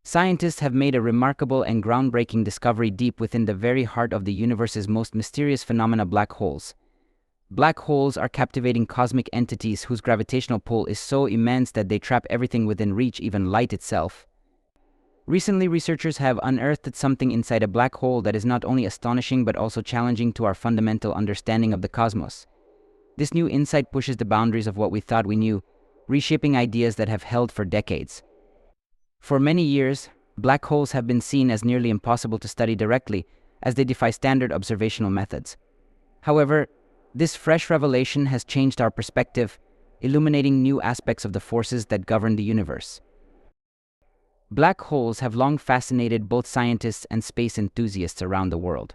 Scientists have made a remarkable and groundbreaking discovery deep within the very heart of the universe's most mysterious phenomena, black holes. Black holes are captivating cosmic entities whose gravitational pull is so immense that they trap everything within reach, even light itself. Recently, researchers have unearthed something inside a black hole that is not only astonishing but also challenging to our fundamental understanding of the cosmos. This new insight pushes the boundaries of what we thought we knew, reshaping ideas that have held for decades. For many years, black holes have been seen as nearly impossible to study directly, as they defy standard observational methods. However, this fresh revelation has changed our perspective, illuminating new aspects of the forces that govern the universe. Black holes have long fascinated both scientists and space enthusiasts around the world.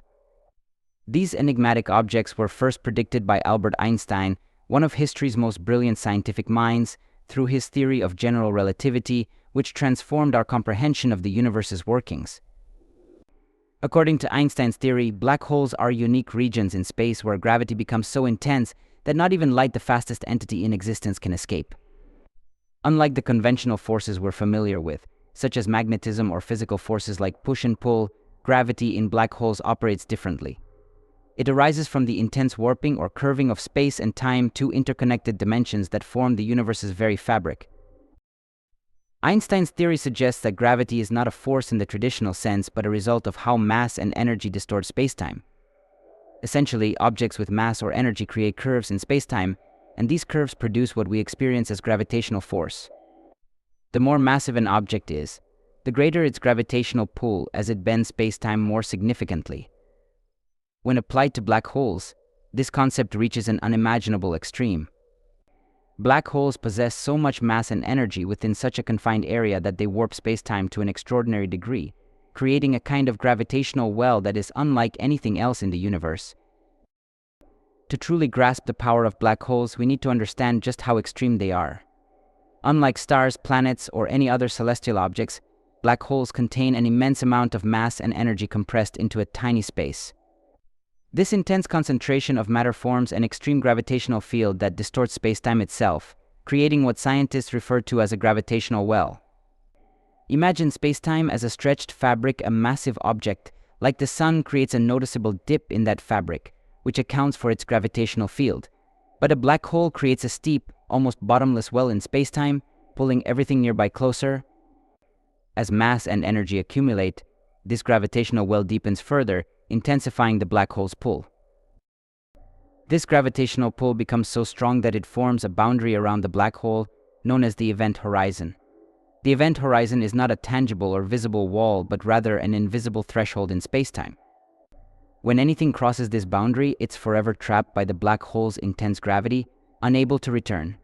These enigmatic objects were first predicted by Albert Einstein, one of history's most brilliant scientific minds, through his theory of general relativity, which transformed our comprehension of the universe's workings. According to Einstein's theory, black holes are unique regions in space where gravity becomes so intense that not even light, the fastest entity in existence, can escape. Unlike the conventional forces we're familiar with, such as magnetism or physical forces like push and pull, gravity in black holes operates differently. It arises from the intense warping or curving of space and time, two interconnected dimensions that form the universe's very fabric. Einstein's theory suggests that gravity is not a force in the traditional sense, but a result of how mass and energy distort spacetime. Essentially, objects with mass or energy create curves in spacetime, and these curves produce what we experience as gravitational force. The more massive an object is, the greater its gravitational pull as it bends spacetime more significantly. When applied to black holes, this concept reaches an unimaginable extreme. Black holes possess so much mass and energy within such a confined area that they warp spacetime to an extraordinary degree, creating a kind of gravitational well that is unlike anything else in the universe. To truly grasp the power of black holes, we need to understand just how extreme they are. Unlike stars, planets, or any other celestial objects, black holes contain an immense amount of mass and energy compressed into a tiny space. This intense concentration of matter forms an extreme gravitational field that distorts spacetime itself, creating what scientists refer to as a gravitational well. Imagine spacetime as a stretched fabric. A massive object, like the sun, creates a noticeable dip in that fabric, which accounts for its gravitational field. But a black hole creates a steep, almost bottomless well in spacetime, pulling everything nearby closer. As mass and energy accumulate, this gravitational well deepens further, intensifying the black hole's pull. This gravitational pull becomes so strong that it forms a boundary around the black hole, known as the event horizon. The event horizon is not a tangible or visible wall, but rather an invisible threshold in spacetime. When anything crosses this boundary, it's forever trapped by the black hole's intense gravity, unable to return.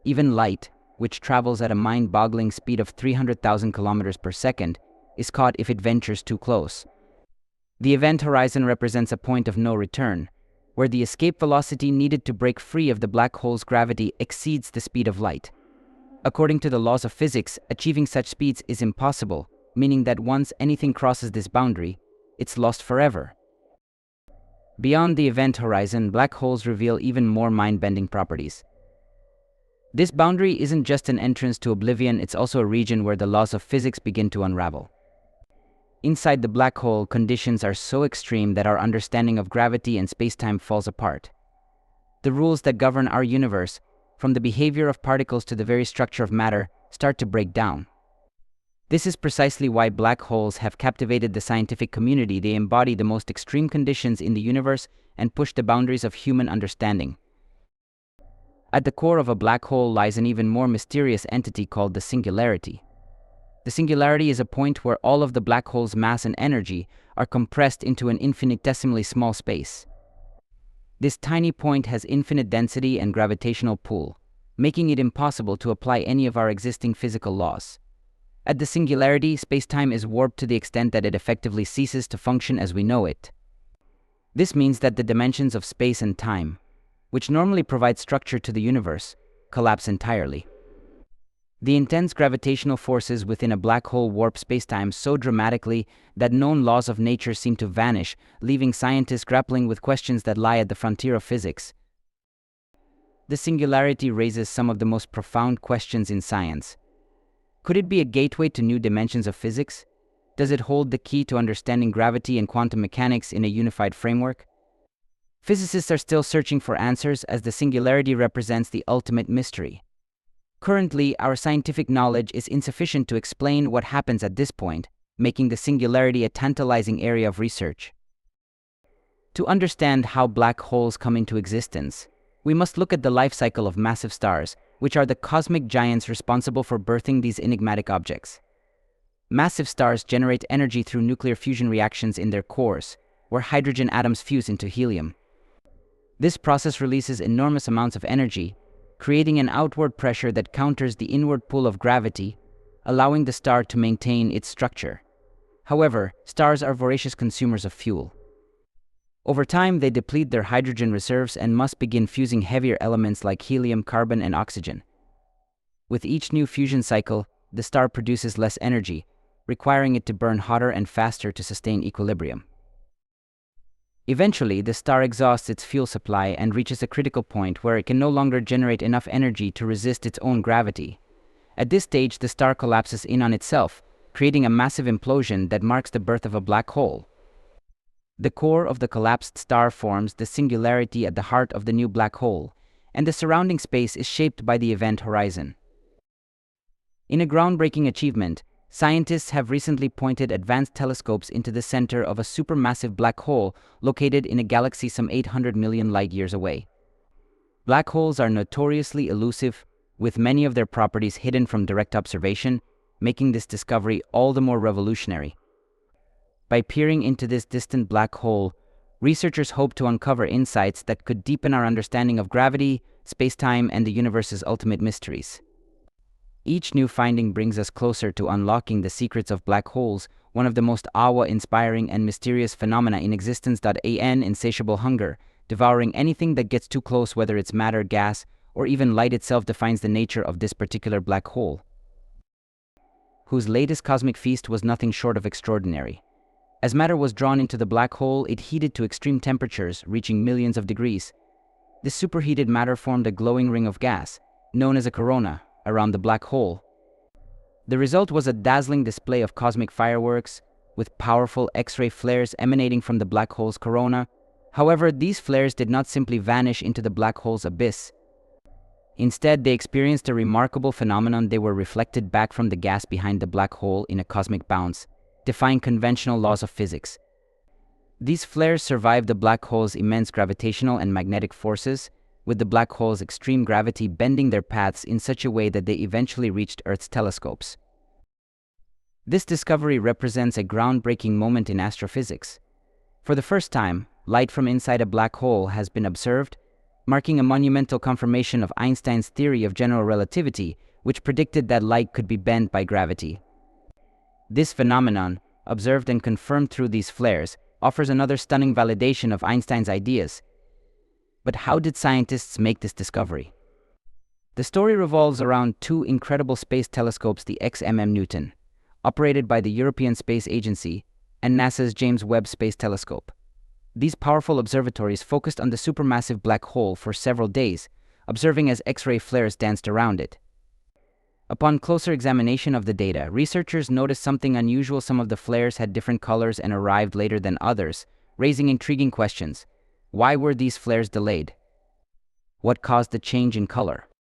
Even light, which travels at a mind-boggling speed of 300,000 kilometers per second, is caught if it ventures too close. The event horizon represents a point of no return, where the escape velocity needed to break free of the black hole's gravity exceeds the speed of light. According to the laws of physics, achieving such speeds is impossible, meaning that once anything crosses this boundary, it's lost forever. Beyond the event horizon, black holes reveal even more mind-bending properties. This boundary isn't just an entrance to oblivion, it's also a region where the laws of physics begin to unravel. Inside the black hole, conditions are so extreme that our understanding of gravity and spacetime falls apart. The rules that govern our universe, from the behavior of particles to the very structure of matter, start to break down. This is precisely why black holes have captivated the scientific community. They embody the most extreme conditions in the universe and push the boundaries of human understanding. At the core of a black hole lies an even more mysterious entity called the singularity. The singularity is a point where all of the black hole's mass and energy are compressed into an infinitesimally small space. This tiny point has infinite density and gravitational pull, making it impossible to apply any of our existing physical laws. At the singularity, spacetime is warped to the extent that it effectively ceases to function as we know it. This means that the dimensions of space and time, which normally provide structure to the universe, collapse entirely. The intense gravitational forces within a black hole warp spacetime so dramatically that known laws of nature seem to vanish, leaving scientists grappling with questions that lie at the frontier of physics. The singularity raises some of the most profound questions in science. Could it be a gateway to new dimensions of physics? Does it hold the key to understanding gravity and quantum mechanics in a unified framework? Physicists are still searching for answers, as the singularity represents the ultimate mystery. Currently, our scientific knowledge is insufficient to explain what happens at this point, making the singularity a tantalizing area of research. To understand how black holes come into existence, we must look at the life cycle of massive stars, which are the cosmic giants responsible for birthing these enigmatic objects. Massive stars generate energy through nuclear fusion reactions in their cores, where hydrogen atoms fuse into helium. This process releases enormous amounts of energy, creating an outward pressure that counters the inward pull of gravity, allowing the star to maintain its structure. However, stars are voracious consumers of fuel. Over time, they deplete their hydrogen reserves and must begin fusing heavier elements like helium, carbon, and oxygen. With each new fusion cycle, the star produces less energy, requiring it to burn hotter and faster to sustain equilibrium. Eventually, the star exhausts its fuel supply and reaches a critical point where it can no longer generate enough energy to resist its own gravity. At this stage, the star collapses in on itself, creating a massive implosion that marks the birth of a black hole. The core of the collapsed star forms the singularity at the heart of the new black hole, and the surrounding space is shaped by the event horizon. In a groundbreaking achievement, scientists have recently pointed advanced telescopes into the center of a supermassive black hole located in a galaxy some 800 million light-years away. Black holes are notoriously elusive, with many of their properties hidden from direct observation, making this discovery all the more revolutionary. By peering into this distant black hole, researchers hope to uncover insights that could deepen our understanding of gravity, space-time, and the universe's ultimate mysteries. Each new finding brings us closer to unlocking the secrets of black holes, one of the most awe-inspiring and mysterious phenomena in existence. An insatiable hunger, devouring anything that gets too close, whether it's matter, gas, or even light itself, defines the nature of this particular black hole, whose latest cosmic feast was nothing short of extraordinary. As matter was drawn into the black hole, it heated to extreme temperatures, reaching millions of degrees. This superheated matter formed a glowing ring of gas, known as a corona, around the black hole. The result was a dazzling display of cosmic fireworks, with powerful X-ray flares emanating from the black hole's corona. However, these flares did not simply vanish into the black hole's abyss. Instead, they experienced a remarkable phenomenon. They were reflected back from the gas behind the black hole in a cosmic bounce, defying conventional laws of physics. These flares survived the black hole's immense gravitational and magnetic forces, with the black hole's extreme gravity bending their paths in such a way that they eventually reached Earth's telescopes. This discovery represents a groundbreaking moment in astrophysics. For the first time, light from inside a black hole has been observed, marking a monumental confirmation of Einstein's theory of general relativity, which predicted that light could be bent by gravity. This phenomenon, observed and confirmed through these flares, offers another stunning validation of Einstein's ideas. But how did scientists make this discovery? The story revolves around two incredible space telescopes, the XMM-Newton, operated by the European Space Agency, and NASA's James Webb Space Telescope. These powerful observatories focused on the supermassive black hole for several days, observing as X-ray flares danced around it. Upon closer examination of the data, researchers noticed something unusual. Some of the flares had different colors and arrived later than others, raising intriguing questions. Why were these flares delayed? What caused the change in color?